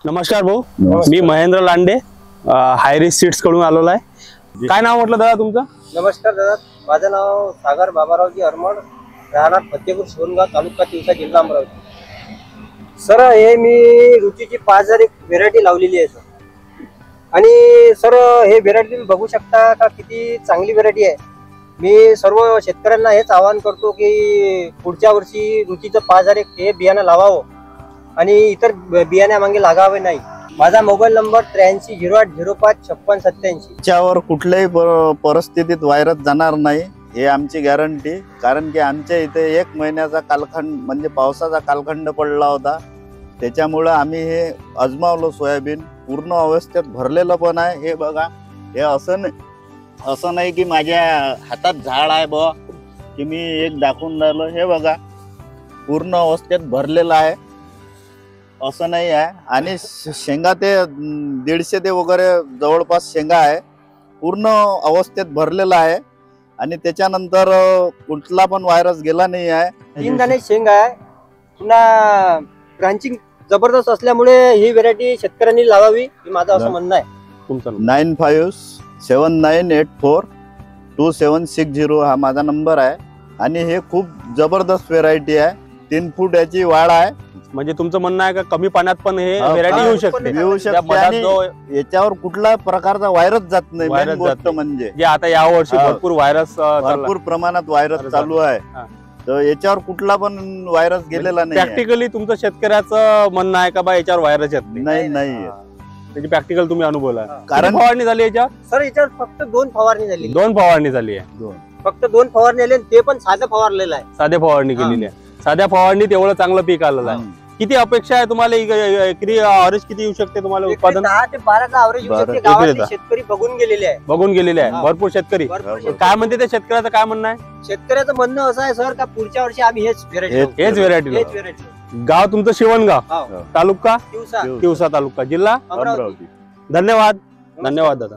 नमस्कार भाऊ, मी Mahendra Lande high risk seeds कडून आलेलो आहे. काय नाव म्हटलं दादा तुमचं? नमस्कार दादा, माझं नाव सागर बाबारावजी अरमड, राहणार फतेपूर शिवणगाव, तालुका तिवसा, जिल्हा अमरावती. सर हे मी रुचीची 5001 व्हेरायटी लावलेली आहे सर. आणि सर हे व्हेरायटी तुम्ही बघू शकता का किती चांगली व्हेरायटी आहे. मी सर्व शेतकऱ्यांना हेच आवाहन करतो की पुढच्या वर्षी रुचीचं 5001 हे बियाणं लावावं आणि इतर बियाण्यामागे लागावे नाही. माझा मोबाईल नंबर 8308055687. त्याच्यावर कुठल्याही परिस्थितीत व्हायरस जाणार नाही हे आमची गॅरंटी. कारण की आमच्या इथे 1 महिन्याचा कालखंड म्हणजे पावसाचा कालखंड पडला होता. त्याच्यामुळं आम्ही हे आजमावलं. सोयाबीन पूर्ण अवस्थेत भरलेलं पण आहे. हे बघा, हे असं नाही की माझ्या हातात झाड आहे बुवा की मी एक दाखवून राहिलो. हे बघा, पूर्ण अवस्थेत भरलेलं आहे, असं नाही आहे. आणि शेंगा ते 150 ते वगैरे जवळपास शेंगा आहे, पूर्ण अवस्थेत भरलेला आहे. आणि त्याच्यानंतर कुठला पण व्हायरस गेला नाही आहे. 3 दाणे शेंगा आहे. पुन्हा ब्रांचिंग जबरदस्त असल्यामुळे ही व्हेरायटी शेतकऱ्यांनी लावावी हे माझं असं म्हणणं आहे. तुमचं 9579842760 हा माझा नंबर आहे. आणि हे खूप जबरदस्त व्हेरायटी आहे. 3 फूट याची वाढ आहे. म्हणजे तुमचं म्हणणं आहे का कमी पाण्यात पण हे व्हेरायटी येऊ शकते? येऊ शकते आणि याच्यावर कुठला प्रकारचा व्हायरस जात नाही. व्हायरस गोष्ट जात म्हणजे जे आता या वर्षी भरपूर व्हायरस भरपूर प्रमाणात व्हायरस चालू आहे. तर याच्यावर कुठला पण व्हायरस गेलेला नाही. प्रॅक्टिकली तुमचं शेतकऱ्याचं म्हणणं आहे का बा याच्यावर व्हायरस येत नाही. त्याची प्रॅक्टिकल तुम्ही अनुभवला? कारण फवारणी झाली याच्यावर? सर याच्यावर फक्त 2 फवारणी झाली. 2 फवारणी झाली आहे. फक्त 2 फवारणी आले, ते पण साधं फवारलेलं आहे. साध्या फवारणी केलेली आहे. साध्या फवारणीत एवढं चांगलं पीक आलेलं आहे. किती अपेक्षा आहे तुम्हाला? एकरी ॲव्हरेज किती येऊ शकते तुम्हाला उत्पादन? 10 ते 12चा ॲव्हरेज येऊ शकते. गावातले शेतकरी बघून गेलेले आहे. बघून गेलेले आहे भरपूर शेतकरी. काय म्हणते त्या शेतकऱ्याचं काय म्हणणं आहे? शेतकऱ्याचं म्हणणं असं आहे सर का पुढच्या वर्षी आम्ही हेच व्हेरायटी. गाव तुमचं शिवणगाव, तालुका दिवसा तिवसा तालुका, जिल्हा अमरावती. धन्यवाद दादा.